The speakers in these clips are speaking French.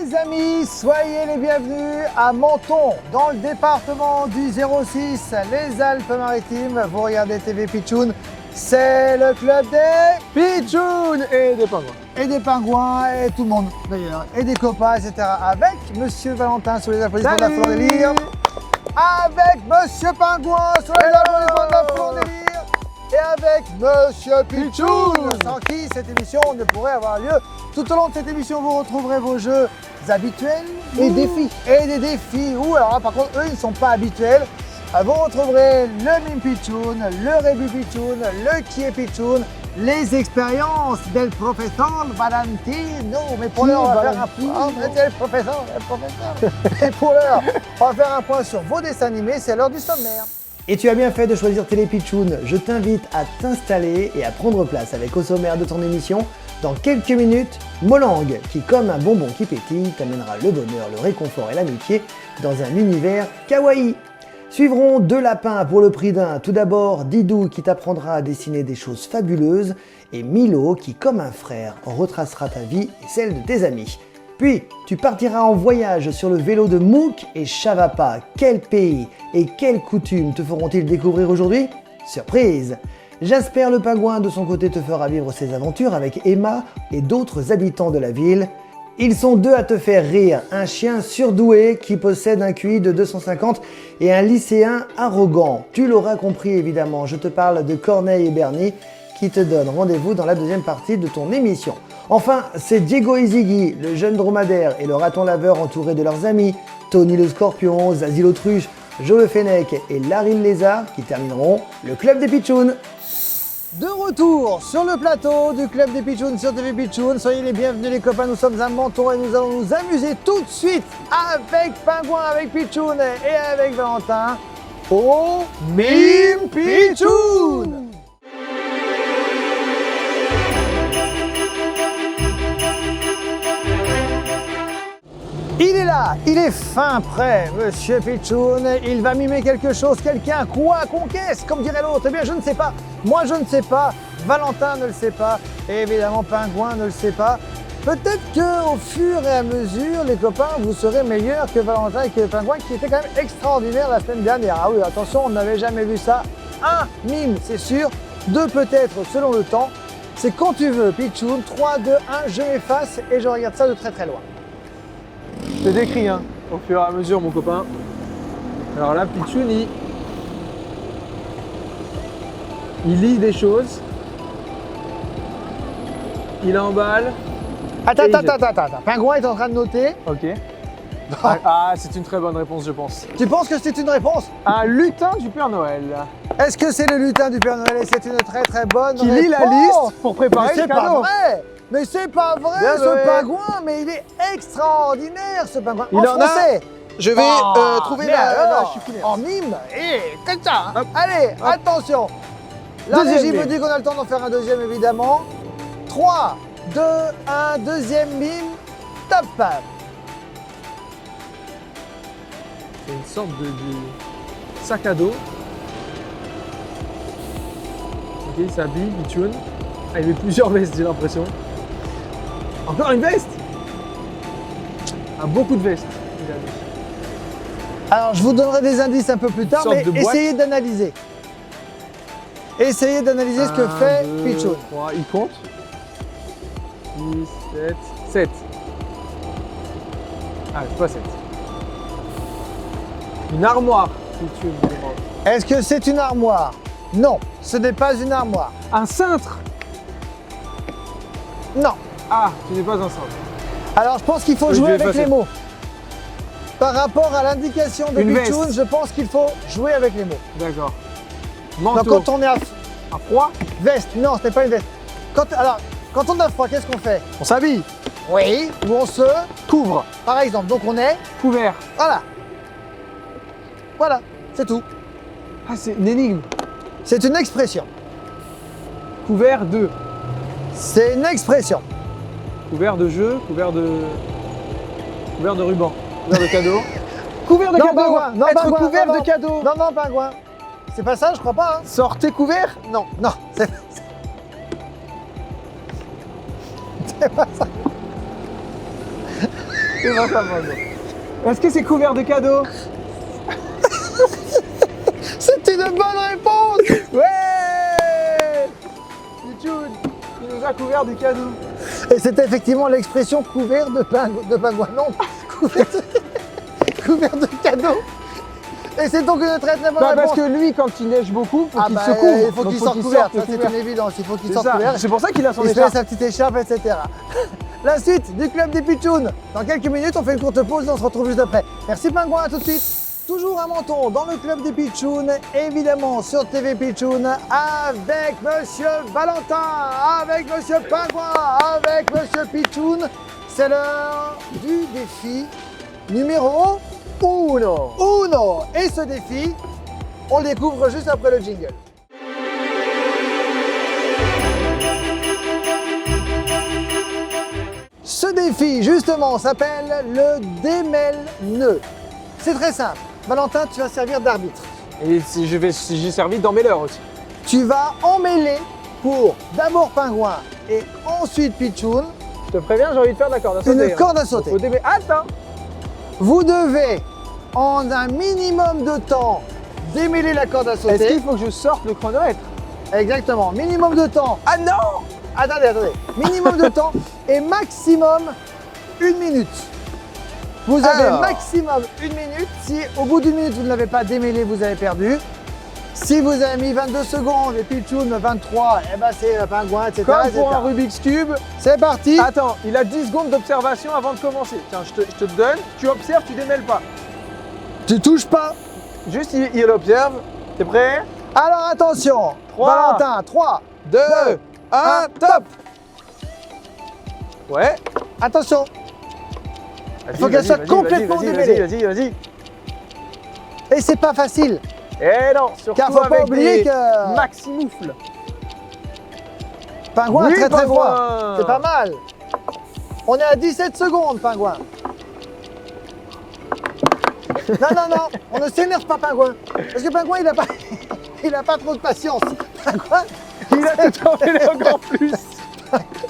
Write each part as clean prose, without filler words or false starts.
Les amis, soyez les bienvenus à Menton, dans le département du 06, les Alpes-Maritimes. Vous regardez TV Pitchoun, c'est le club des Pitchoun et des pingouins. Et des pingouins, et tout le monde d'ailleurs, et des copains, etc. Avec Monsieur Valentin sur les applaudissements de la Fleur Délire. Avec Monsieur Pingouin sur les applaudissements de la Fleur Délire. Et avec Monsieur Pitchoun, sans qui cette émission ne pourrait avoir lieu. Tout au long de cette émission, vous retrouverez vos jeux habituels et défis. Et des défis. Alors là, par contre, eux, ils ne sont pas habituels. Vous retrouverez le Mime Pitchoun, le Rébu Pitchoun, le Qui est Pitchoun, les expériences del professeur Valentino. Mais pour l'heure, on va faire un point. Le professeur. Et pour l'heure, on va faire un point sur vos dessins animés. C'est l'heure du sommaire. Et tu as bien fait de choisir Télé Pitchoun. Je t'invite à t'installer et à prendre place avec au sommaire de ton émission. Dans quelques minutes, Molang, qui comme un bonbon qui pétille, t'amènera le bonheur, le réconfort et l'amitié dans un univers kawaii. Suivront deux lapins pour le prix d'un. Tout d'abord, Didou qui t'apprendra à dessiner des choses fabuleuses et Milo qui, comme un frère, retracera ta vie et celle de tes amis. Puis, tu partiras en voyage sur le vélo de Mouk et Chavapa. Quel pays et quelles coutumes te feront-ils découvrir aujourd'hui? Surprise! Jasper le pingouin de son côté te fera vivre ses aventures avec Emma et d'autres habitants de la ville. Ils sont deux à te faire rire, un chien surdoué qui possède un QI de 250 et un lycéen arrogant. Tu l'auras compris évidemment, je te parle de Corneille et Bernie qui te donnent rendez-vous dans la deuxième partie de ton émission. Enfin, c'est Diego et Ziggy, le jeune dromadaire et le raton laveur entouré de leurs amis, Tony le scorpion, Zazie l'autruche, Joe le fennec et Larry le lézard qui termineront le club des Pitchouns. De retour sur le plateau du club des Pitchouns sur TV Pitchoun. Soyez les bienvenus les copains, nous sommes à Menton et nous allons nous amuser tout de suite avec Pingouin, avec Pitchoun et avec Valentin au Mime Pitchoun. Il est là, il est fin prêt, Monsieur Pitchoun. Il va mimer quelque chose, quelqu'un, quoi, qu'on qu'est-ce, comme dirait l'autre. Eh bien, je ne sais pas. Moi, je ne sais pas. Valentin ne le sait pas. Et évidemment, Pingouin ne le sait pas. Peut-être qu'au fur et à mesure, les copains, vous serez meilleurs que Valentin et que Pingouin, qui était quand même extraordinaire la semaine dernière. Ah oui, attention, on n'avait jamais vu ça. Un mime, c'est sûr. Deux, peut-être, selon le temps. C'est quand tu veux, Pitchoun. 3, 2, 1, je m'efface et je regarde ça de très très loin. C'est décrit, hein, au fur et à mesure, mon copain. Alors là, Pitchoun, il lit des choses. Il emballe. Attends. Pingouin est en train de noter. Ok. Ah, c'est une très bonne réponse, je pense. Tu penses que c'est une réponse? Un lutin du Père Noël. Est-ce que c'est le lutin du Père Noël? Et c'est une très très bonne Qui réponse. lit la liste pour préparer Mais le c'est cadeau. pas vrai. Mais c'est pas vrai, Bien ce joué. pingouin. Mais il est extraordinaire, ce pingouin. Il en en a- français. Je vais Ah, trouver mais la alors, chiffonnière. en mime, et comme ça. Hein. Hop. Allez, Hop. attention. La Deuxième régie me mime. dit qu'on a le temps d'en faire un deuxième, évidemment. 3, 2, 1, deuxième mime. Top. C'est une sorte de sac à dos. Ok, il s'habille, Pitchoun. Ah, il met plusieurs vestes, j'ai l'impression. Encore une veste. Ah, beaucoup de vestes. il a mis. Alors, je vous donnerai des indices un peu plus tard, Une mais sorte de boîte. essayez d'analyser. Essayez d'analyser ce que 1, fait 2, Pitchoun. 3, il compte. 6, 7. Ah, c'est pas 7. Une armoire, Pitchoun me demande. Est-ce que c'est une armoire? Non, ce n'est pas une armoire. Un cintre. Non. Ah, ce n'est pas un cintre. Alors, je pense qu'il faut Oui, jouer je vais avec effacer. les mots. Par rapport à l'indication de Une Pitchoun, veste. je pense qu'il faut jouer avec les mots. D'accord. Donc, Manteau. quand on est à Un froid. veste, non, ce n'est pas une veste. Quand on a froid, qu'est-ce qu'on fait? On s'habille. Oui, ou on se... Couvre. Par exemple, donc on est... Couvert. Voilà. Voilà, c'est tout. Ah, c'est une énigme. C'est une expression. Couvert de. C'est une expression. Couvert de jeu, couvert de ruban, couvert de cadeau. Couvert de Non, cadeau. pingouin, non, Être pingouin, couvert non, de non. cadeau. Non, non, pingouin. C'est pas ça, je crois pas. Hein. Sortez couvert. Non, non, c'est pas ça. C'est pas ça, Pingouin. Est-ce que c'est couvert de cadeaux? C'est une bonne réponse. Ouais! Pichoun, il nous a couvert de cadeaux. Et c'est effectivement l'expression couvert de pingouin. Non, couvert de cadeaux. Et c'est donc une très très bonne Bah, réponse. parce que lui, quand il neige beaucoup, faut qu'il bah, se couvre. il faut Donc, qu'il sorte couvert, ça c'est couvert. une évidence. Il faut qu'il C'est sorte ça. couvert. C'est pour ça qu'il a son Il se met écharpe. sa petite écharpe, etc. La suite du club des Pitchouns. Dans quelques minutes, on fait une courte pause et on se retrouve juste après. Merci Pingouin, à tout de suite. Toujours un menton dans le club des Pitchouns, évidemment sur TV Pitchoun, avec Monsieur Valentin, avec Monsieur Pingouin, avec Monsieur Pitchoun. C'est l'heure du défi numéro uno. Et ce défi, on le découvre juste après le jingle. Ce défi, justement, s'appelle le démêle-nœud. C'est très simple. Valentin, tu vas servir d'arbitre. Et si j'ai servi dans mes leurs aussi. Tu vas emmêler pour d'abord Pingouin et ensuite Pitchoun Je te préviens, j'ai envie de faire de la corde à sauter. une corde à sauter. Attends! Vous devez, en un minimum de temps, démêler la corde à Est-ce qu'il sauter. faut que je sorte le chronomètre? Exactement. Minimum de temps. Ah non! Attendez. Minimum de temps et maximum 1 minute. Vous avez Alors. maximum 1 minute. Si au bout d'une minute vous ne l'avez pas démêlé, vous avez perdu. Si vous avez mis 22 secondes et Pitchoun 23, eh ben c'est Pingouin, etc. Comme etc. pour un Rubik's Cube. C'est parti. Attends, il a 10 secondes d'observation avant de commencer. Tiens, je te donne, tu observes, tu démêles pas. Tu touches pas. Juste, il observe. T'es prêt? Alors attention. 3, Valentin, 3, 2, 1, top! Ouais. Attention. Vas-y, faut qu'elle vas-y, soit vas-y, complètement vas-y, démêlée. Vas-y. Et c'est pas facile. Eh non, surtout Car faut pas avec oublier des que maximoufles. Pingouin Oui, très très Pingouin. froid. C'est pas mal. On est à 17 secondes, Pingouin. Non, on ne s'énerve pas, Pingouin. Parce que Pingouin, il a pas trop de patience. Pingouin, Il a tout emmêlé encore plus.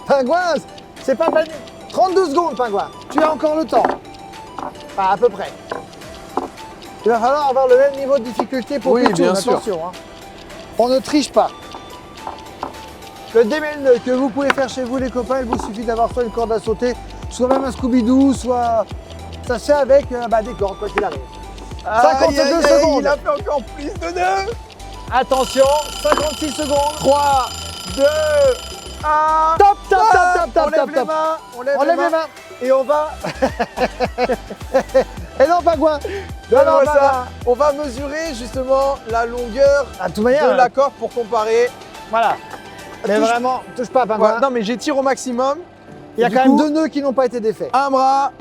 Pingouin, c'est pas mal. 32 secondes, Pingouin. Tu as encore le temps. Enfin, à peu près. Il va falloir avoir le même niveau de difficulté pour Oui, Pitchoun, bien sûr. attention. Hein. On ne triche pas. Le démêle-nœud que vous pouvez faire chez vous, les copains, il vous suffit d'avoir soit une corde à sauter, soit même un Scooby-Doo, soit... Ça se fait avec des cordes, quoi qu'il arrive. 52 secondes. Il a fait encore plus de nœuds. Attention, 56 secondes. 3, 2, 1. Top. On lève les mains. On lève les mains. Et on va. Et non, Pingouin. Donne-moi non, ça. On va mesurer justement la longueur À toute manière, de la corde pour comparer. voilà. Mais Touche- vraiment, touche pas, Pingouin. Ouais, non, mais j'étire au maximum. Il y a Du quand même coup, 2 nœuds qui n'ont pas été défaits. un bras,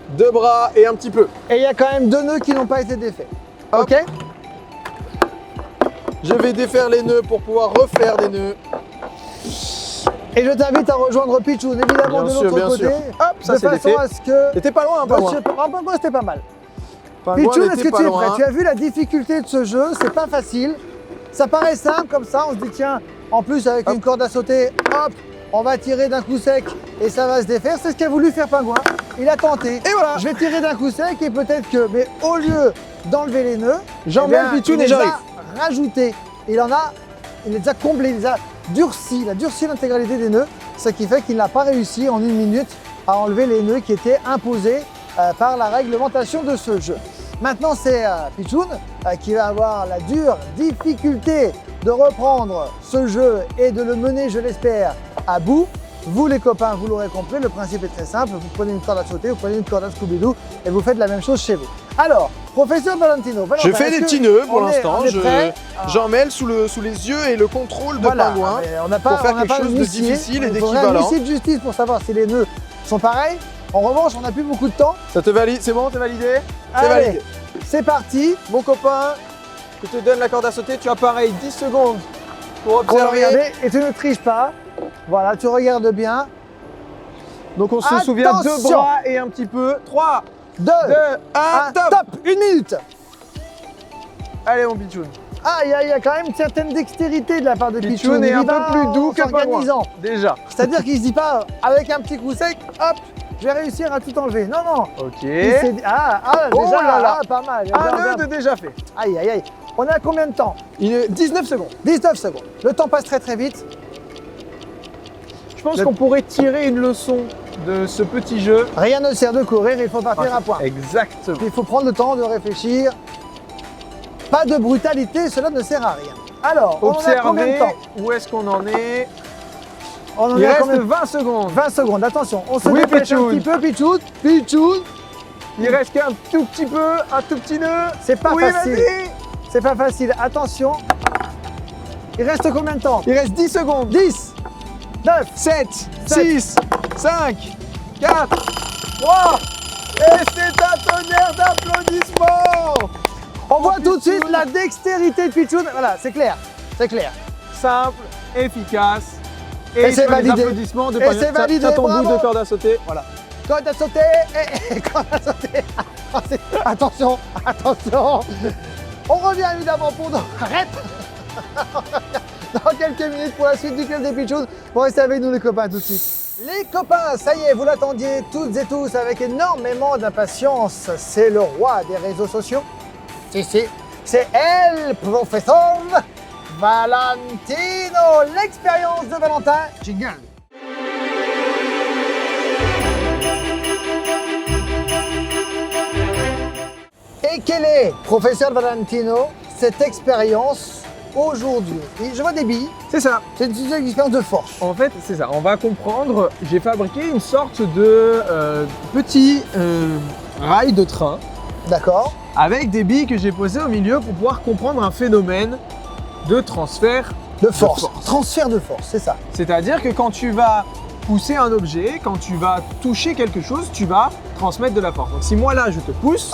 2 bras et un petit peu. Et il y a quand même 2 nœuds qui n'ont pas été défaits. Hop. Ok. Je vais défaire les nœuds pour pouvoir refaire des nœuds. Et je t'invite à rejoindre Pitchoun, évidemment, de l'autre côté. Hop, ça de c'est façon défait. à ce que... T'étais pas loin, pas loin. Pingouin, c'était pas mal. Pingouin Pitchoun, est-ce n'était que pas tu es loin. prêt? Tu as vu la difficulté de ce jeu, c'est pas facile. Ça paraît simple comme ça, on se dit tiens, en plus avec Hop. une corde à sauter, hop, on va tirer d'un coup sec et ça va se défaire. C'est ce qu'a voulu faire Pingouin. Il a tenté. Et voilà. Je vais tirer d'un coup sec et peut-être que, mais au lieu d'enlever les nœuds, J'emmène eh bien, Pitchoun il et les a j'arrive. rajoutés. Il les a comblés, il les a durcis, il a durci l'intégralité des nœuds, ce qui fait qu'il n'a pas réussi en 1 minute à enlever les nœuds qui étaient imposés par la réglementation de ce jeu. Maintenant, c'est Pitchoun qui va avoir la dure difficulté de reprendre ce jeu et de le mener, je l'espère, à bout. Vous, les copains, vous l'aurez compris, le principe est très simple. Vous prenez une corde à sauter, vous prenez une corde à Scooby-Doo et vous faites la même chose chez vous. Alors, professeur Valentino, Je fais des petits nœuds pour on est l'instant. prêt J'emmêle sous les yeux et le contrôle de Voilà, Pingouin. mais on n'a pas, pour faire on n'a quelque pas chose un de huissier. difficile et Il faudrait un d'équivalent. huissier de justice pour savoir si les nœuds sont pareils. En revanche, on n'a plus beaucoup de temps. Ça te valide? C'est bon, t'es validé? C'est Allez, validé. c'est parti. Mon copain, je te donne la corde à sauter. Tu as pareil 10 secondes pour Pour le observer. regarder et tu ne triches pas. Voilà, tu regardes bien. Donc on se souvient 2 Attention. bras et un petit peu. 3, 2, 2, 1, top. 1 minute. Allez mon Pitchoun. Ah, il y a quand même une certaine dextérité de la part de Pichoun. Pichoun est Il un y va peu plus doux en que Pagouin. s'organisant. Déjà. C'est-à-dire qu'il se dit pas, avec un petit coup sec, hop, je vais réussir à tout enlever. Non, non. Ok. Il s'est dit, Oh déjà, là là. pas mal. Un Bien, nœud bien. de déjà fait. Aïe, aïe, aïe. On a combien de temps? 19 secondes. 19 secondes. Le temps passe très très vite. Je pense qu'on pourrait tirer une leçon de ce petit jeu. Rien ne sert de courir, il faut partir à point. Exactement. Il faut prendre le temps de réfléchir. Pas de brutalité, cela ne sert à rien. Alors, on en a combien de Observez temps? où est-ce qu'on en est. On en Il est à reste combien de 20 secondes. 20 secondes, attention, on se Oui, dépêche un Pichoun. petit peu, Pichoun. Pichoun, Il reste qu'un tout petit peu, un tout petit nœud. c'est pas Oui, facile. vas-y. C'est pas facile, attention. Il reste combien de temps? Il reste 10 secondes. 10, 9, 7, 7, 6, 5, 4, 3. Et c'est un tonnerre d'applaudissements. On voit tout de suite la dextérité de Pichoun. Voilà, c'est clair, c'est clair. Simple, efficace. Et c'est sur les validé. applaudissements de Et c'est validé, T'as ton bout bravo. de corde à sauter. Voilà. Corde à sauter et corde à sauter. Attention, attention. On revient évidemment pour nos... Arrête. Dans quelques minutes pour la suite du club des Pichouns. Vous restez avec nous les copains tout de suite. Les copains, ça y est, vous l'attendiez toutes et tous avec énormément d'impatience. C'est le roi des réseaux sociaux. Si, c'est elle, professeur Valentino. L'expérience de Valentin. Jingle. Et quelle est, professeur Valentino, cette expérience aujourd'hui? Et je vois des billes, C'est ça. c'est une expérience de force. En fait, c'est ça. On va comprendre. J'ai fabriqué une sorte de petit rail de train D'accord? avec des billes que j'ai posées au milieu pour pouvoir comprendre un phénomène de transfert. De force. force. Transfert de force, c'est ça. C'est-à-dire que quand tu vas pousser un objet, quand tu vas toucher quelque chose, tu vas transmettre de la force. Donc si moi là je te pousse,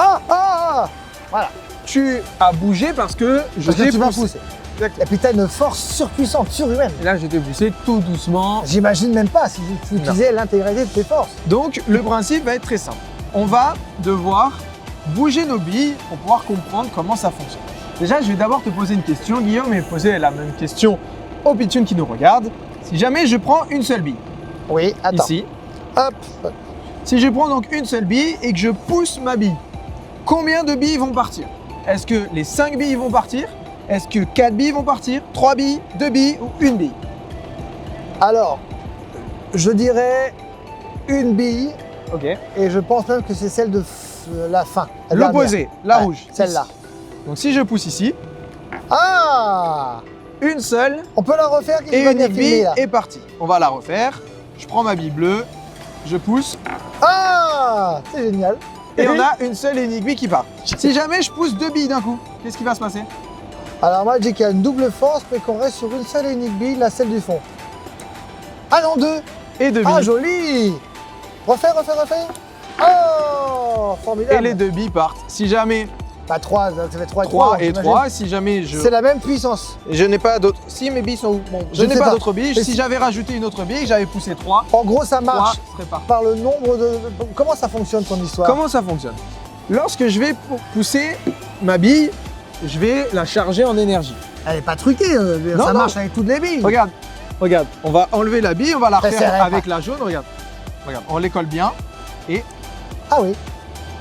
Voilà. tu as bougé parce que je Parce que t'ai tu m'as poussé. poussé. Exactement. Et puis t'as une force surpuissante, surhumaine. Et là je t'ai poussé tout doucement. J'imagine même pas si tu utilisais l'intégralité de tes forces. Donc le principe va être très simple. On va devoir bouger nos billes pour pouvoir comprendre comment ça fonctionne. Déjà, je vais d'abord te poser une question, Guillaume, et poser la même question aux pitchouns qui nous regardent. Si jamais je prends une seule bille, Oui, attends. ici, Hop. si je prends donc une seule bille et que je pousse ma bille, combien de billes vont partir? Est-ce que les 5 billes vont partir? Est-ce que 4 billes vont partir? 3 billes, 2 billes ou une bille? Alors, je dirais une bille, Ok. et je pense même que c'est celle de la fin. la dernière. L'opposé, la Ouais, rouge. Celle-là. Ici. Donc si je pousse ici, Ah! une seule On peut la refaire qui et va une venir filmer, bille là. est partie. On va la refaire. Je prends ma bille bleue, je pousse Ah! C'est génial. et on a une seule et unique bille qui part. Si jamais je pousse 2 billes d'un coup, qu'est-ce qui va se passer? Alors moi, je dis qu'il y a une double force, mais qu'on reste sur une seule et unique bille, la celle du fond. Ah non, 2! Et 2 Ah, billes. joli! Refais. Oh! Formidable. Et les 2 billes partent. Si jamais Bah 3, ça fait 3 et 3 3. et 3, si jamais C'est la même puissance. je n'ai pas d'autres. Si mes billes sont où? Bon, Je je ne n'ai sais pas pas. d'autres billes. Mais Si si- j'avais rajouté une autre bille, que j'avais poussé 3, En gros, ça 3 marche serait parti. par le nombre de... Comment ça fonctionne ton histoire? Comment ça fonctionne? Lorsque je vais pousser ma bille, je vais la charger en énergie. Elle est pas truquée, Non, ça non. marche avec toutes les billes. Regarde, on va enlever la bille, on va la Très refaire serré, avec la jaune, regarde, on les colle bien et Ah oui.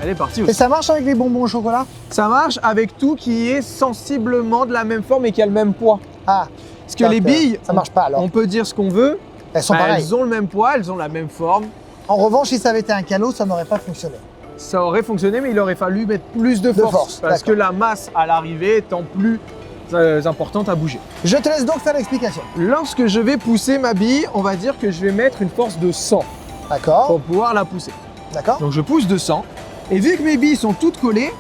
elle est partie Et aussi. ça marche avec les bonbons au chocolat? Ça marche avec tout qui est sensiblement de la même forme et qui a le même poids. Ah, Parce que les billes, ça marche pas alors. on peut dire ce qu'on veut, Elles sont bah, pareilles. elles ont le même poids, elles ont la même forme. En revanche, si ça avait été un calot, ça n'aurait pas fonctionné. Ça aurait fonctionné, mais il aurait fallu mettre plus de force, parce d'accord. que la masse à l'arrivée étant plus importante à bouger. Je te laisse donc faire l'explication. Lorsque je vais pousser ma bille, on va dire que je vais mettre une force de 100 D'accord? pour pouvoir la pousser. D'accord? Donc je pousse de 100, et vu que mes billes sont toutes collées,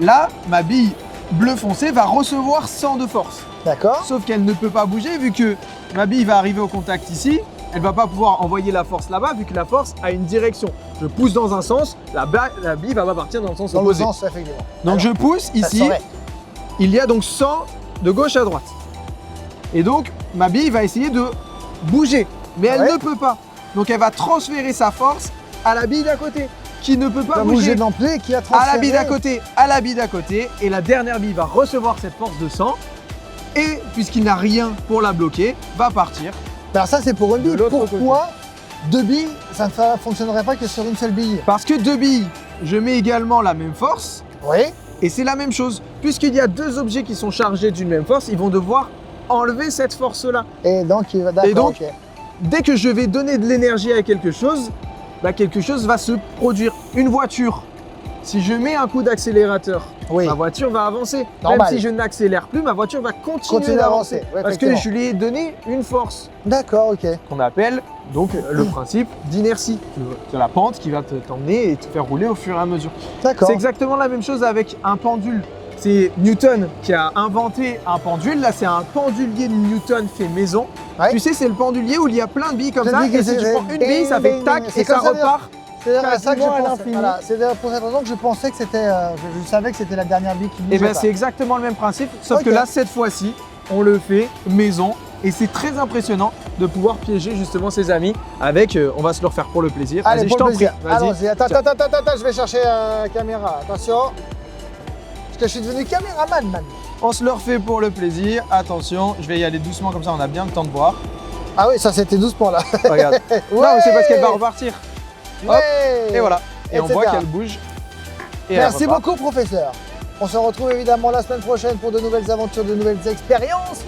là, ma bille bleu foncé va recevoir 100 de force. D'accord? Sauf qu'elle ne peut pas bouger, vu que ma bille va arriver au contact ici, elle va pas pouvoir envoyer la force là-bas, vu que la force a une direction. Je pousse dans un sens, la bille va pas partir dans le sens Dans le opposé. sens, effectivement. Donc Alors, je pousse ça ici, saurait. il y a donc 100 de gauche à droite. Et donc ma bille va essayer de bouger, mais elle Ouais. ne peut pas. Donc elle va transférer sa force à la bille d'à côté, qui ne peut Qui pas a bougé bouger d'emblée et qui a à transféré. la bille d'à côté, à la bille d'à côté, et la dernière bille va recevoir cette force de 100, et puisqu'il n'a rien pour la bloquer, va partir. Alors ça, c'est pour une De bille. l'autre Pourquoi 2 billes, ça ne fonctionnerait pas que sur une seule bille? Parce que 2 billes, je mets également la même force, Oui. et c'est la même chose. Puisqu'il y a 2 objets qui sont chargés d'une même force, ils vont devoir enlever cette force-là. Et donc, il va. D'accord. Et donc, ok. Dès que je vais donner de l'énergie à quelque chose, bah, quelque chose va se produire. Une voiture, si je mets un coup d'accélérateur, Oui. ma voiture va avancer. Normal. Même si je n'accélère plus, ma voiture va continuer d'avancer. Ouais, Parce que effectivement. je lui ai donné une force D'accord, ok. qu'on appelle donc le principe d'inertie. C'est la pente qui va t'emmener et te faire rouler au fur et à mesure. D'accord. C'est exactement la même chose avec un pendule. C'est Newton qui a inventé un pendule. Là, c'est un pendulier de Newton fait maison. Ouais. Tu sais, c'est le pendulier où il y a plein de billes comme Je ça. dis que Et si tu c'est- prends une bille, ça fait bing, tac c'est et ça comme ça, repart. C'est d'ailleurs à ça que je quasiment à pensais. l'infini. Voilà, c'est d'ailleurs pour cette raison que je pensais que c'était. Je savais que c'était la dernière bille qui bougeait. Et bien, pas. c'est exactement le même principe. Sauf Ok. que là, cette fois-ci, on le fait maison. Et c'est très impressionnant de pouvoir piéger justement ses amis avec. On va se le refaire pour le plaisir. Allez, Vas-y, pour je le t'en prie. plaisir. Vas-y. Allons-y. Attends, Tiens. attends, je vais chercher la caméra. Attention. Parce que je suis devenu caméraman maintenant. On se le refait pour le plaisir. Attention, je vais y aller doucement comme ça, on a bien le temps de voir. Ah oui, ça c'était doucement là. Regarde. Non, mais c'est parce qu'elle va repartir. Hop, Ouais. Et voilà. Et on Etc. voit qu'elle bouge. Et elle Merci repart. beaucoup, professeur. On se retrouve évidemment la semaine prochaine pour de nouvelles aventures, de nouvelles expériences.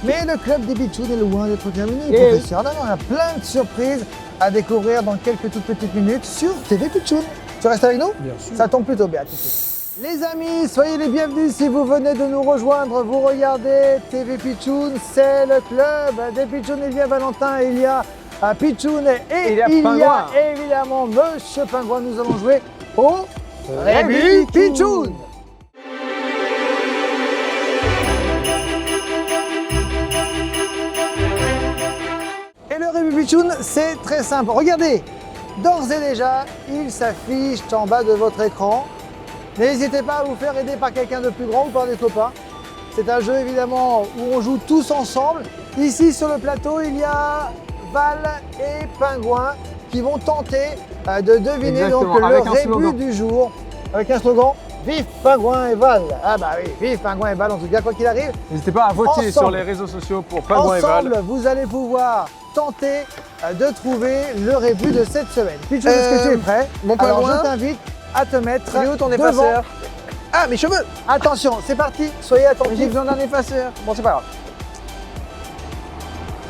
Mais le club des Pitchouns est loin d'être terminé, Et professeur. Non, on a plein de surprises à découvrir dans quelques toutes petites minutes sur TV Pitchoun. Tu restes avec nous? Bien sûr. Ça tombe plutôt bien. Tout de suite. Les amis, soyez les bienvenus si vous venez de nous rejoindre. Vous regardez TV Pitchoun, c'est le club des Pitchouns. Il y a Valentin, il y a Pitchoun et il y a il y Pingouin. a évidemment Monsieur Pingouin. Nous allons jouer au Rémi Rémi Pitchoun. Et le Rémi Pitchoun, c'est très simple. Regardez, d'ores et déjà, il s'affiche en bas de votre écran. N'hésitez pas à vous faire aider par quelqu'un de plus grand ou par des copains. C'est un jeu évidemment où on joue tous ensemble. Ici sur le plateau, il y a Val et Pingouin qui vont tenter de deviner Exactement, donc, le avec un rébut slogan. du jour. Avec un slogan, vive Pingouin et Val. Ah bah oui, vive Pingouin et Val en tout cas, quoi qu'il arrive. N'hésitez pas à voter Ensemble. sur les réseaux sociaux pour Pingouin et Val. Ensemble, vous allez pouvoir tenter de trouver le rébut de cette semaine. Pitchou, est-ce que tu es prêt? mon Alors Pingouin. je t'invite à te mettre Il est où ton devant. effaceur? Ah, mes cheveux! Attention, c'est parti, soyez J'ai attentifs. besoin d'un effaceur. Bon, c'est pas grave.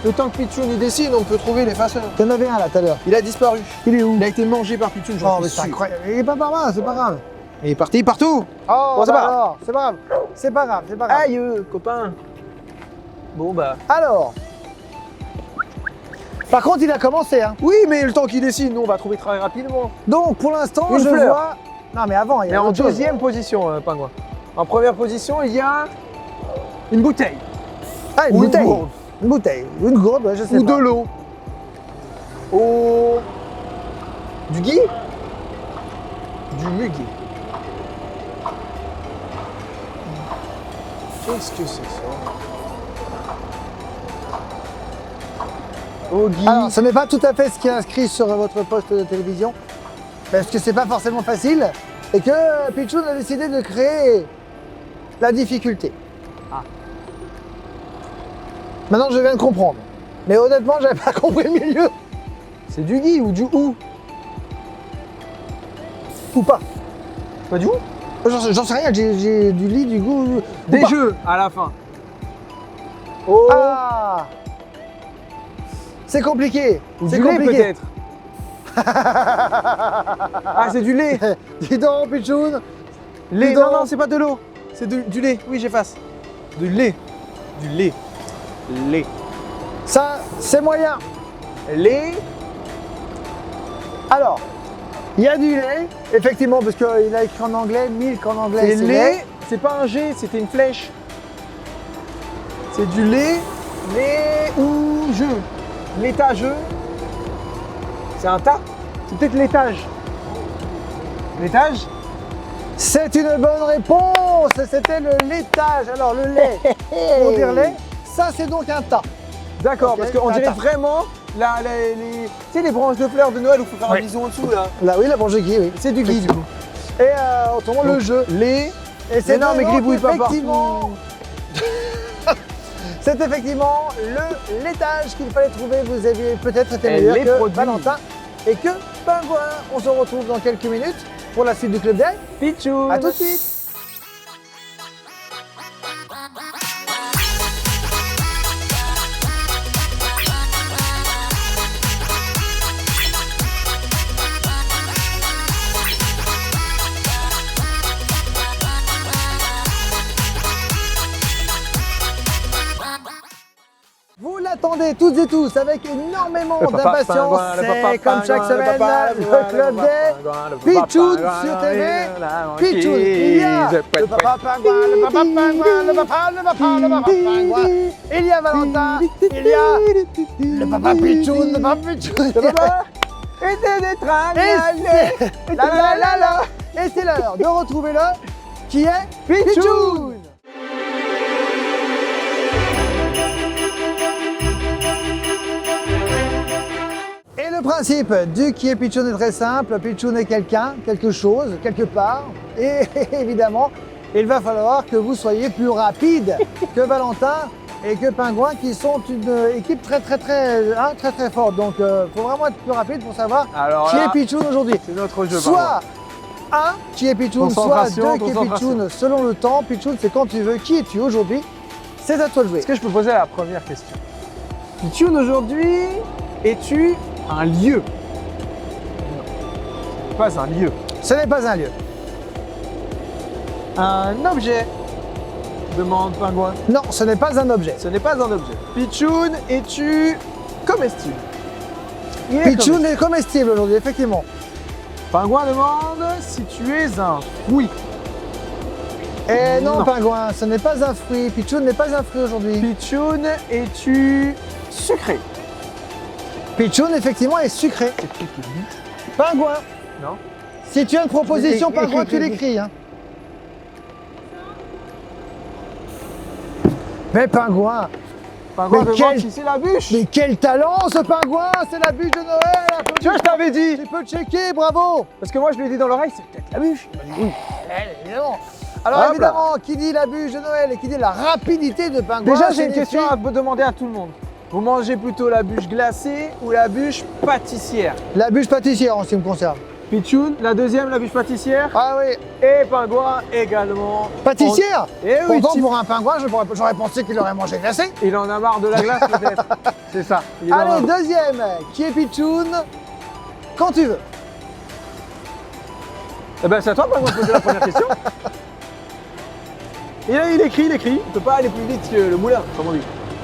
Le temps que Pitchoun il dessine, on peut trouver l'effaceur. Il y en avait un là tout à l'heure. Il a disparu. Il est où? Il a été mangé par Pitchoun, Oh, j'en mais suis c'est sûr. incroyable. Il est pas par là, c'est pas grave. Il est parti partout. Oh, Bon, c'est bah pas grave. alors, c'est pas grave. C'est pas grave, c'est pas grave. Aïe, copain. Bon, bah. Alors. Par contre, il a commencé. Hein. Oui, mais le temps qu'il dessine, nous, on va trouver très rapidement. Donc, pour l'instant, Une je fleur. vois. Non, mais avant, il y Mais a en autre chose. deuxième position, Pingouin. En première position, il y a une bouteille. Ah, une Ou une bouteille. gourde. Une bouteille. Une gourde, ouais, je sais Ou pas. de l'eau. Au... Du gui. Du muguet. Qu'est-ce que c'est ça? Au gui. Alors, ce n'est pas tout à fait ce qui est inscrit sur votre poste de télévision, parce que c'est pas forcément facile, et que Pitchoun a décidé de créer la difficulté. Ah. Maintenant, je viens de comprendre. Mais honnêtement, j'avais pas compris le milieu. C'est du gui ou du ou? Ou pas. Pas du ou? J'en sais rien, j'ai du lit, du goût. ou Des pas. jeux à la fin. Oh. Ah. C'est compliqué. Ou C'est du lait compliqué. peut-être. Ah, c'est du lait. Dis donc, Pitchoun. Lait. Dis Non, donc. non, c'est pas de l'eau. C'est du lait. Oui, j'efface. Du lait. Du lait. Lait. Ça, c'est moyen. Lait. Alors, il y a du lait, effectivement, parce qu'il a écrit en anglais, milk en anglais, C'est c'est lait. C'est pas un G, c'était une flèche. C'est du lait. Lait ou jeu. L'étageux. C'est un tas. C'est peut-être l'étage. L'étage. C'est une bonne réponse, c'était le laitage. Alors, le lait, pour dire lait, ça c'est donc un tas. D'accord, Ok, parce qu'on un dirait tas. vraiment tu sais, les branches de fleurs de Noël où il faut faire Oui. un bisou en dessous là. Là, oui, la branche de gui, oui. C'est du gui du coup. Et autrement, le jeu. Les. Et c'est non, mais vraiment gribouille pas effectivement, c'est effectivement l'étage qu'il fallait trouver. Vous aviez peut-être été Et meilleur les que produits. Valentin et que Pingouin. On se retrouve dans quelques minutes pour la suite du Club Day. Pichou. À tout de suite. Vous l'attendez toutes et tous avec énormément d'impatience. C'est comme chaque semaine le Club Day. Pichoun sur TV. Pichoun, il y a le papa pingouin, le papa pingouin, le papa pingouin. Il y a Valentin, il y a le papa Pichoun, le papa Pichoun. Le papa était des trains. Et la la la la. Et c'est l'heure de retrouver le qui est Pichoun. Et le principe du qui est Pichoun est très simple. Pichoun est quelqu'un, quelque chose, quelque part. Et évidemment, il va falloir que vous soyez plus rapide que Valentin et que Pingouin qui sont une équipe très forte. Donc il faut vraiment être plus rapide pour savoir Alors qui là, est Pichoun aujourd'hui. c'est notre jeu. Soit un qui est Pichoun, soit Concentration, deux qui est concentration. Pichoun selon le temps. Pichoun, c'est quand tu veux. Qui es-tu aujourd'hui? C'est à toi de jouer. Est-ce que je peux poser la première question? Pichoun, aujourd'hui, es-tu un lieu? Non. Pas un lieu. Ce n'est pas un lieu. Un objet? Demande Pingouin. Non, ce n'est pas un objet. Ce n'est pas un objet. Pichoun, es-tu comestible? Il est Pichoun est comestible aujourd'hui, effectivement. Pingouin demande si tu es un fruit. Et non, Non. Pingouin, ce n'est pas un fruit. Pichoun n'est pas un fruit aujourd'hui. Pichoun, es-tu sucré? Pichoun, effectivement, est sucré. Pingouin, Non. si tu as une proposition, Écris, Pingouin, écris, tu l'écris. Hein. Mais Pingouin, Pingouin Mais demande quel- si c'est la bûche. mais quel talent ce Pingouin! C'est la bûche de Noël! Tu vois, je t'avais dit. Tu peux checker, bravo! Parce que moi, je lui ai dit dans l'oreille, c'est peut-être la bûche. Il m'a dit oui. Évidemment. Alors Hop là. évidemment, qui dit la bûche de Noël et qui dit la rapidité de Pingouin, Déjà, j'ai une signifie- question à vous demander à tout le monde. Vous mangez plutôt la bûche glacée ou la bûche pâtissière? La bûche pâtissière en ce qui me concerne. Pichoun, la deuxième, la bûche pâtissière. Ah oui, Et Pingouin également. pâtissière. Et oui, Pourtant, Tim- pour un pingouin, j'aurais pensé qu'il aurait mangé glacé. il en a marre de la glace peut-être. C'est ça. Il en a Allez, marre. deuxième, qui est Pichoun, quand tu veux. Eh ben, c'est à toi, Pingouin, de poser la première question. Et là, il écrit. Il peut pas aller plus vite que le moulin, comme on dit.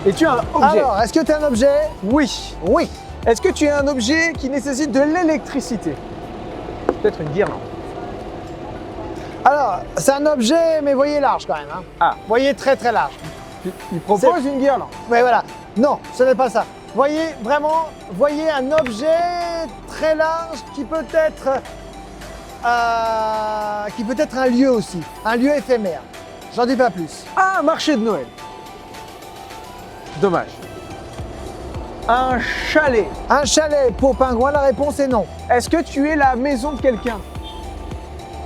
Es-tu un objet? Alors, est-ce que tu es un objet? Oui. Oui. Est-ce que tu es un objet qui nécessite de l'électricité? Peut-être une guirlande. Alors, c'est un objet, mais voyez large quand même. Hein. Ah. Voyez très large. Il propose une guirlande. Mais voilà. Non, ce n'est pas ça. Voyez vraiment, voyez un objet très large qui peut être un lieu aussi, un lieu éphémère. J'en dis pas plus. Ah, un marché de Noël. Dommage. Un chalet. Un chalet pour Pingouin, la réponse est non. Est-ce que tu es la maison de quelqu'un?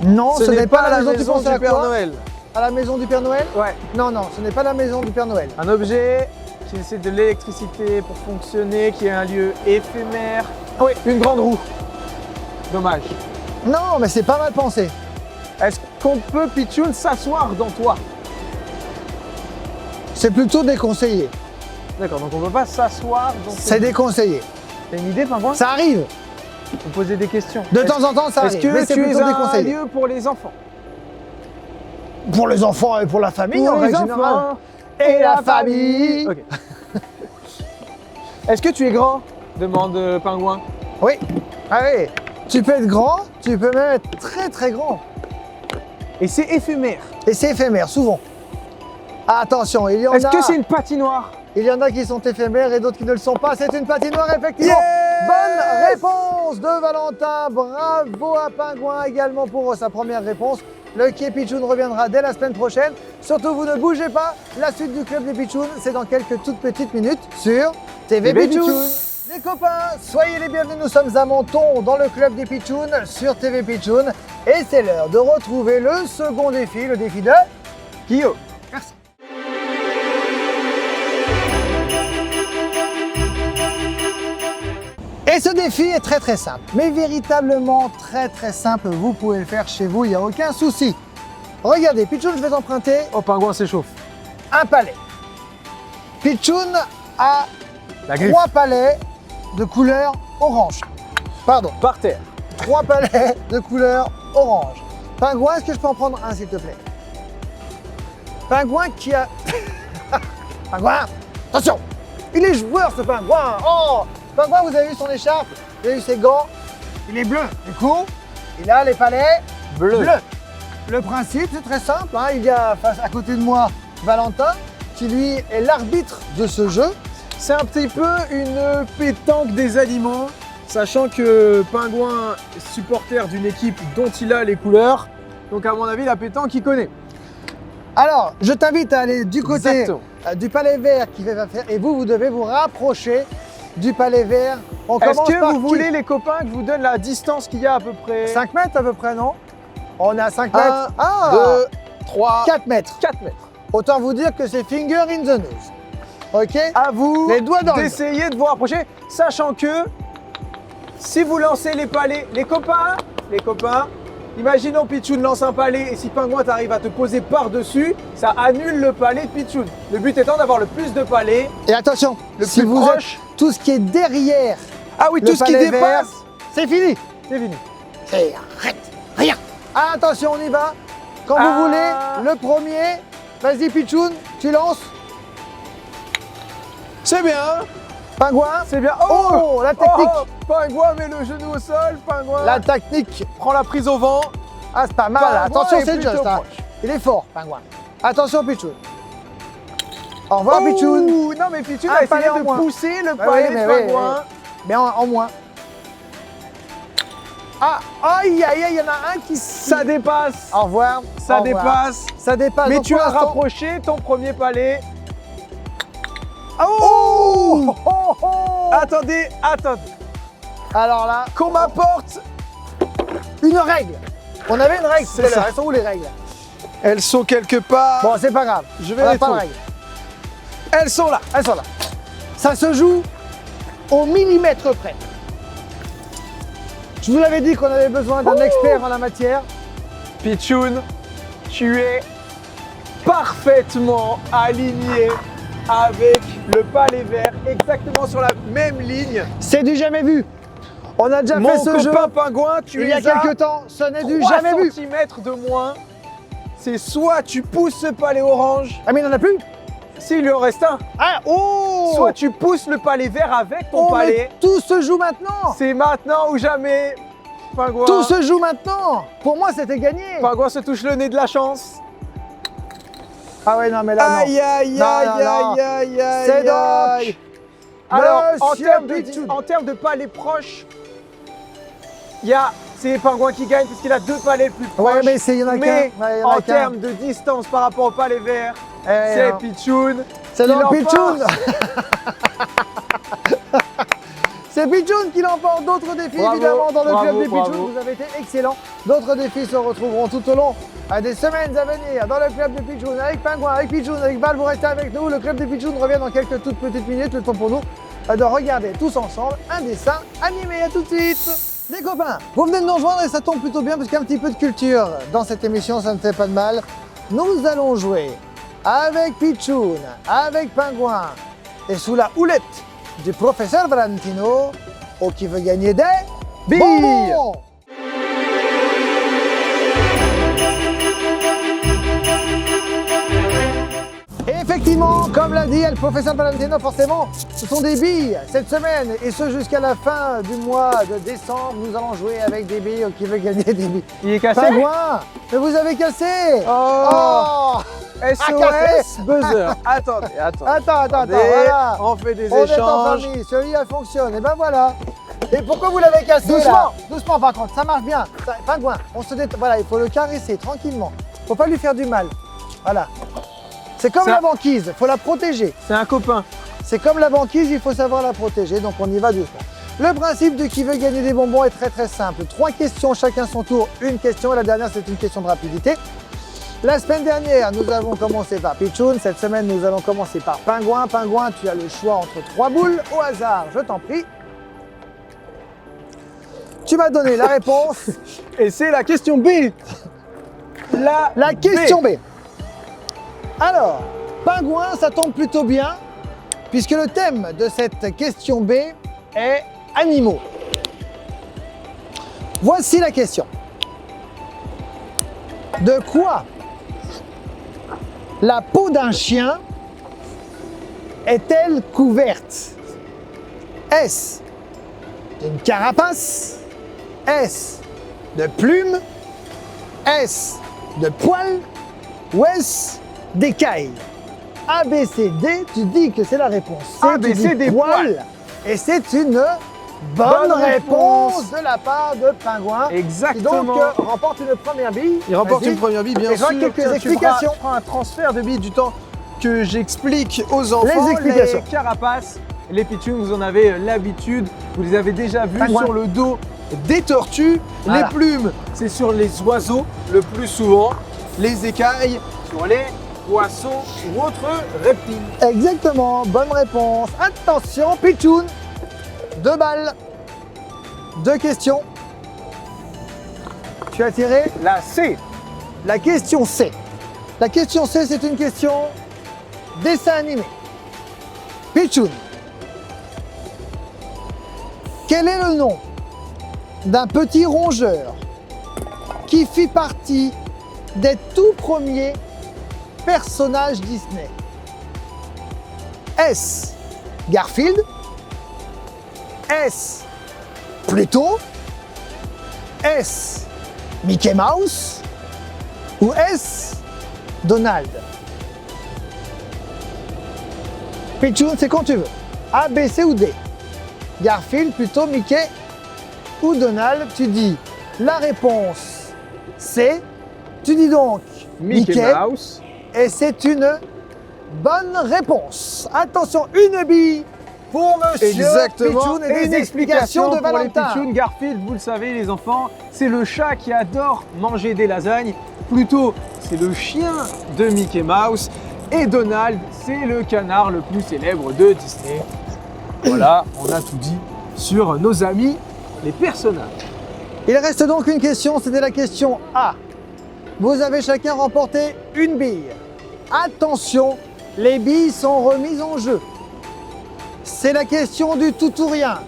Non, ce n'est pas la maison, tu penses à du Père quoi? Noël. À la maison du Père Noël? Ouais. Non, non, ce n'est pas la maison du Père Noël. Un objet qui nécessite de l'électricité pour fonctionner, qui est un lieu éphémère. Oui, une grande roue. Dommage. Non, mais c'est pas mal pensé. Est-ce qu'on peut, Pichoun, s'asseoir dans toi? C'est plutôt déconseillé. D'accord, donc on peut pas s'asseoir dans C'est ton... déconseillé. T'as une idée, Pingouin? Ça arrive. Vous poser des questions. De temps en temps, ça Est-ce arrive. Mais que c'est tu es plutôt un déconseillé. lieu pour les enfants? Pour les enfants et pour la famille, Pour en les règle enfants générale. Et la famille. Ok. Est-ce que tu es grand? Demande Pingouin. Oui. Allez, tu peux être grand, tu peux même être très grand. Et c'est éphémère. Et c'est éphémère, souvent. Attention, Est-ce que c'est une patinoire? il y en a qui sont éphémères et d'autres qui ne le sont pas. C'est une patinoire, effectivement. Yes. Bonne réponse de Valentin. Bravo à Pingouin également pour sa première réponse. Le Qui est Pichoun reviendra dès la semaine prochaine. Surtout, vous ne bougez pas. La suite du Club des Pichouns, c'est dans quelques toutes petites minutes sur TV TV Pichoun. Pichoun. Les copains, soyez les bienvenus, nous sommes à Menton dans le club des Pitchouns sur TV Pitchoun et c'est l'heure de retrouver le second défi, le défi de Guillaume. Merci. Et ce défi est très simple, mais véritablement très simple, vous pouvez le faire chez vous, il n'y a aucun souci. Regardez, Pitchoun, je vais emprunter Oh, Pingouin s'échauffe. un palais. Pitchoun a La griffe. 3 palais de couleur orange. Pardon, Par terre. 3 palais de couleur orange. Pingouin, est-ce que je peux en prendre un, s'il te plaît? Pingouin qui a... Pingouin, attention! Il est joueur, ce pingouin! Oh! Pingouin, vous avez vu son écharpe? Vous avez vu ses gants? Il est bleu. Du coup, il a les palais Bleu. bleus. Le principe, c'est très simple, hein. Il y a face à côté de moi Valentin, qui lui est l'arbitre de ce jeu. C'est un petit peu une pétanque des aliments, sachant que Pingouin est supporter d'une équipe dont il a les couleurs. Donc à mon avis, la pétanque, il connaît. Alors, je t'invite à aller du côté Exactement. du palais vert qui va faire, et vous devez vous rapprocher du palais vert. On Est-ce commence que par vous qui? voulez, les copains, que je vous donne la distance qu'il y a à peu près? 5 mètres à peu près, non? On est à 5 mètres. 2, 3, 4 mètres. 4 mètres. Autant vous dire que c'est finger in the nose. Ok? À vous Les doigts dans le d'essayer de vous rapprocher, sachant que si vous lancez les palets, les copains, imaginons Pitchoun lance un palais et si Pingouin t'arrive à te poser par-dessus, ça annule le palais de Pitchoun. Le but étant d'avoir le plus de palais. Et attention, Le si plus vous proche. êtes tout ce qui est derrière, Ah oui, le tout ce qui palais vert, dépasse, c'est fini. c'est fini. Et arrête, rien. Attention, on y va. Quand Ah. vous voulez, le premier. Vas-y, Pitchoun, tu lances. C'est bien, Pingouin. c'est bien. Oh, la technique. Oh, Pingouin met le genou au sol, Pingouin La technique. prend la prise au vent. Ah, c'est pas mal. Pingouin Attention, est c'est plutôt juste. Hein. proche. Il est fort, Pingouin. Attention, Pitchoun. Au revoir, Pitchoun. Ouh, non mais Pitchoun Un a essayé palais en de moins. pousser le Bah palais oui, mais de oui, Pingouin. Mais en moins. Ah, aïe, aïe, aïe, il y en a un qui... Ça dépasse, Au revoir. ça Au revoir. dépasse. Ça dépasse. Mais Donc, tu pour as l'instant- rapproché ton premier palais. Oh, oh, oh. Attendez. Alors là, Qu'on m'apporte. une règle. On avait une règle tout C'est à l'heure. ça. Elles sont où les règles? Elles sont quelque part. Bon, c'est pas grave. Je On vais a les pas de trouver. règles. Elles sont là. Elles sont là. Ça se joue au millimètre près. Je vous l'avais dit qu'on avait besoin d'un expert en la matière. Pitchoun, tu es parfaitement aligné avec le palais vert, exactement sur la même ligne. C'est du jamais vu. On a déjà Mon fait ce jeu copain Pingouin, tu il y a es à quelques temps. Ce n'est du 3 jamais vu. centimètres de moins. C'est soit tu pousses ce palais orange, Ah, mais il n'en a plus? s'il lui en reste un, Ah, oh! soit tu pousses le palais vert avec ton Oh, mais palais. tout se joue maintenant. C'est maintenant ou jamais. Pingouin. Tout se joue maintenant. Pour moi, c'était gagné. Pingouin se touche le nez de la chance. Ah ouais, non, mais là, non. Aïe aïe Non, aïe non, aïe non. aïe aïe. C'est donc aïe. Alors, Monsieur Pitchoun. en termes de palais proches, c'est Pingouin qui gagne parce qu'il a 2 palais plus proches. Ouais, mais il y en a qu'un. Mais Ouais, il y en a en qu'un. termes de distance par rapport au palais vert, Eh, c'est non. Pitchoun. C'est qui donc l'emporte. Pitchoun. C'est Pitchoun qui l'emporte. D'autres défis, Bravo, évidemment, dans le bravo, club des Pitchoun. bravo. Vous avez été excellents. D'autres défis se retrouveront tout au long des semaines à venir dans le club des Pitchoun. Avec Pingouin, avec Pitchoun, avec Val, vous restez avec nous. Le club des Pitchoun revient dans quelques toutes petites minutes. Le temps pour nous de regarder tous ensemble un dessin animé. À tout de suite. Les copains, vous venez de nous rejoindre et ça tombe plutôt bien parce qu'il y a un petit peu de culture dans cette émission, ça ne fait pas de mal. Nous allons jouer avec Pitchoun, avec Pingouin et sous la houlette du professeur Valentino au qui veut gagner des Billes. bonbons. Et effectivement, comme l'a dit le professeur Valentino, forcément, ce sont des billes cette semaine et ce jusqu'à la fin du mois de décembre. Nous allons jouer avec des billes au qui veut gagner des billes. Il est cassé. Pingouin, mais vous avez cassé. Oh. cassé. SOS buzzer. Attendez. Attends, Attendez, voilà. on fait des On est en échanges. famille, celui-là fonctionne, et ben voilà. Et pourquoi vous l'avez cassé Doucement. là Doucement par contre, ça marche bien. Pingouin, on se détend, voilà, il faut le caresser tranquillement. Faut pas lui faire du mal. Voilà. C'est comme Ça- la banquise, faut la protéger. C'est un copain. C'est comme la banquise, il faut savoir la protéger, donc on y va doucement. Le principe de qui veut gagner des bonbons est très simple. 3 questions, chacun son tour, une question, et la dernière c'est une question de rapidité. La semaine dernière, nous avons commencé par Pichoun. Cette semaine, nous allons commencer par Pingouin. Pingouin, tu as le choix entre 3 boules au hasard, je t'en prie. Tu m'as donné la réponse. Et c'est la question B. La question B. Alors, Pingouin, ça tombe plutôt bien, puisque le thème de cette question B est animaux. Voici la question. De quoi la peau d'un chien est-elle couverte? Est-ce d'une carapace? Est-ce de plumes? Est-ce de poils? Ou est-ce d'écailles? A, B, C, D, tu dis que c'est la réponse C, A, B, tu C, dis des poils. Et c'est une bonne réponse de la part de Pingouin. Exactement. Qui donc remporte une première bille. Il remporte Vas-y. une première bille, bien Et je vois sûr. quelques Tiens, explications. Tu feras un transfert de billes du temps que j'explique aux enfants. Les explications. Les carapaces, les pitchouns, vous en avez l'habitude. Vous les avez déjà vus Pingouin. sur le dos des tortues. Voilà. Les plumes, c'est sur les oiseaux le plus souvent. Les écailles, sur les poissons ou autres reptiles. Exactement, bonne réponse. Attention, Pichoun. 2 balles. 2 questions. Tu as tiré La C. la question C. La question C, c'est une question dessin animé. Pichoun. Quel est le nom d'un petit rongeur qui fit partie des tout premiers personnages Disney? Est-ce Garfield? Est-ce Pluto? Est-ce Mickey Mouse? Ou est-ce Donald? Pichoun, c'est quand tu veux. A, B, C ou D. Garfield, Pluto, Mickey ou Donald. Tu dis la réponse C. Tu dis donc Mickey Mouse. et c'est une bonne réponse. Attention, une bille pour monsieur Exactement. Pichoun et une des explications de pour les Valentin. pitchouns. Garfield, vous le savez les enfants, c'est le chat qui adore manger des lasagnes. Pluto, c'est le chien de Mickey Mouse. Et Donald, c'est le canard le plus célèbre de Disney. Voilà, on a tout dit sur nos amis, les personnages. Il reste donc une question, c'était la question A. Vous avez chacun remporté une bille. Attention, les billes sont remises en jeu. C'est la question du tout ou rien.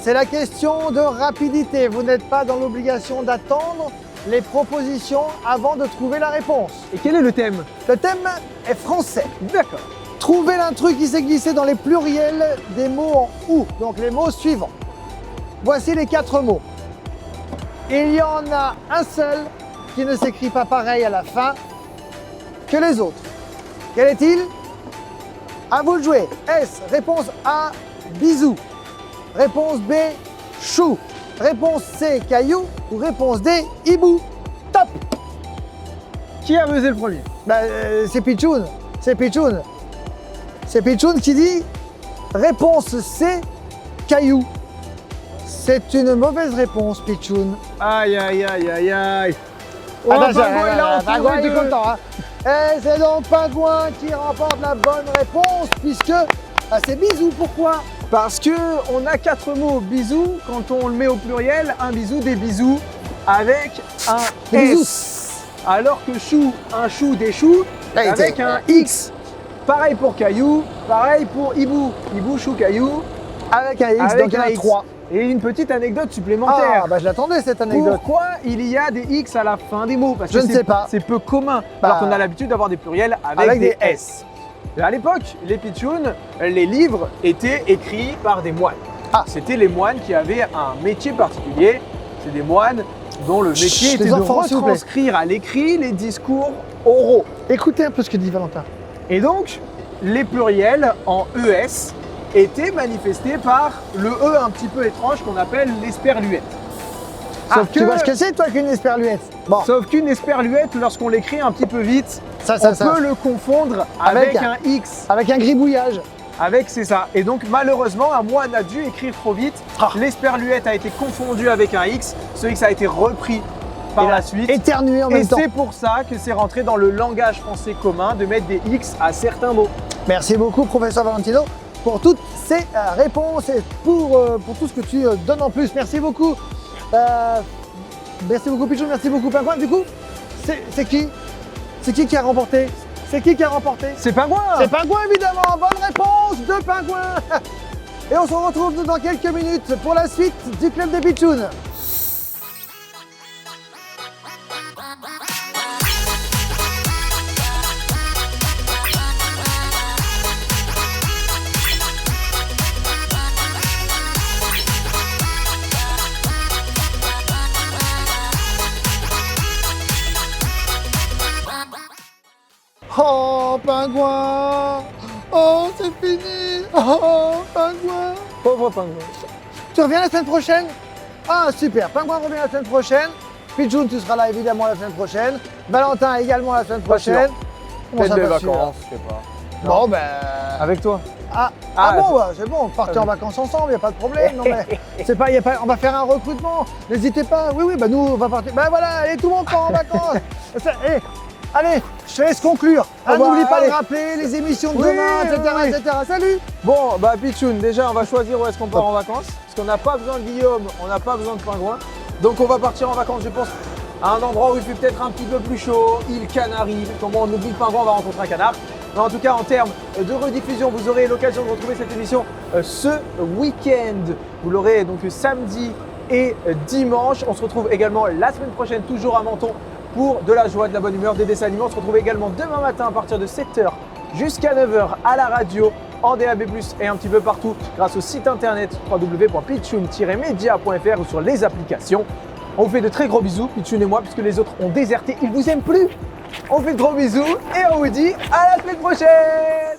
C'est la question de rapidité. Vous n'êtes pas dans l'obligation d'attendre les propositions avant de trouver la réponse. Et quel est le thème? Le thème est français. D'accord. Trouvez l'intrus qui s'est glissé dans les pluriels des mots en ou, donc les mots suivants. Voici les 4 mots. Il y en a un seul qui ne s'écrit pas pareil à la fin que les autres. Quel est-il? À vous de jouer. S, réponse A, bisou. Réponse B, chou. Réponse C, caillou. Ou réponse D, hibou. Top. Qui a buzzé le premier? C'est Pichoun. C'est Pichoun. C'est Pichoun qui dit réponse C, caillou. C'est une mauvaise réponse, Pichoun. Aïe aïe aïe aïe aïe. Oh, Attention, Pingouin, il a Pingouin, entouré il est deux. content. Hein. Et c'est donc Pingouin qui remporte la bonne réponse puisque c'est bisous. Pourquoi? Parce que on a 4 mots bisous, quand on le met au pluriel, un bisou, des bisous, avec un Des S. bisous. Alors que chou, un chou, des choux, avec un X. Pareil pour caillou, pareil pour hibou. Hibou, chou, caillou, Avec un X, avec donc il y en un a X. 3. Et une petite anecdote supplémentaire. Ah, bah je l'attendais cette anecdote. Pourquoi il y a des X à la fin des mots? Parce Je que ne sais pas. C'est peu commun, Bah, alors qu'on a l'habitude d'avoir des pluriels avec des S. Et à l'époque, les pitchouns, les livres étaient écrits par des moines. Ah. C'était les moines qui avaient un métier particulier. C'est des moines dont le métier Chut, était les de enfants, s'il vous plaît. retranscrire à l'écrit les discours oraux. Écoutez un peu ce que dit Valentin. Et donc, les pluriels en ES étaient manifestés par le E un petit peu étrange qu'on appelle l'esperluette. Sauf tu vois ce que c'est toi qu'une esperluette? Bon, Sauf qu'une esperluette, lorsqu'on l'écrit un petit peu vite, ça, on peut le confondre avec Avec un X. avec un gribouillage. Avec, c'est ça. Et donc, malheureusement, un moine a dû écrire trop vite. L'esperluette a été confondu avec un X. Ce X a été repris par la suite. Éternué en Et même temps. c'est pour ça que c'est rentré dans le langage français commun de mettre des X à certains mots. Merci beaucoup, professeur Valentino, pour toutes ces réponses et pour tout ce que tu donnes en plus. Merci beaucoup. Merci beaucoup, Pichou. Merci beaucoup, Pingouin. Du coup, c'est qui a remporté? C'est qui a remporté? C'est Pingouin. C'est Pingouin, évidemment. Bonne réponse de Pingouin. Et on se retrouve dans quelques minutes pour la suite du Club des Pitchouns. Oh, Pingouin. Oh, c'est fini. Oh, Pingouin. Pauvre Pingouin. Tu reviens la semaine prochaine? Ah, super. Pingouin revient la semaine prochaine. Pichoun, tu seras là évidemment la semaine prochaine. Valentin également la semaine prochaine. Comment ça, Peut-être des pas sûr? vacances, je sais pas. Bon, ben. Avec toi. Ah, Ah, bon, bah, c'est bon, on partez en vacances ensemble, il n'y a pas de problème. Non, mais c'est pas, on va faire un recrutement. N'hésitez pas. Oui, bah nous, on va partir. Ben voilà, allez, tout le monde part en vacances. Allez, je te laisse conclure. Ah, N'oublie pas allez. de rappeler les émissions de Oui, demain, etc., oui. etc. Salut. Bon, bah Pichoun, déjà on va choisir où est-ce qu'on part en vacances. Parce qu'on n'a pas besoin de Guillaume, on n'a pas besoin de Pingouin. Donc on va partir en vacances, je pense, à un endroit où il fait peut-être un petit peu plus chaud, île Canaries. Comment on oublie le Pingouin, on va rencontrer un canard. Mais en tout cas, en termes de rediffusion, vous aurez l'occasion de retrouver cette émission ce week-end. Vous l'aurez donc samedi et dimanche. On se retrouve également la semaine prochaine, toujours à Menton, pour de la joie, de la bonne humeur, des dessins animés. On se retrouve également demain matin à partir de 7h jusqu'à 9h à la radio, en DAB+, et un petit peu partout grâce au site internet www.pitchoun-media.fr ou sur les applications. On vous fait de très gros bisous, Pichoun et moi, puisque les autres ont déserté, ils vous aiment plus. On vous fait de gros bisous et on vous dit à la semaine prochaine.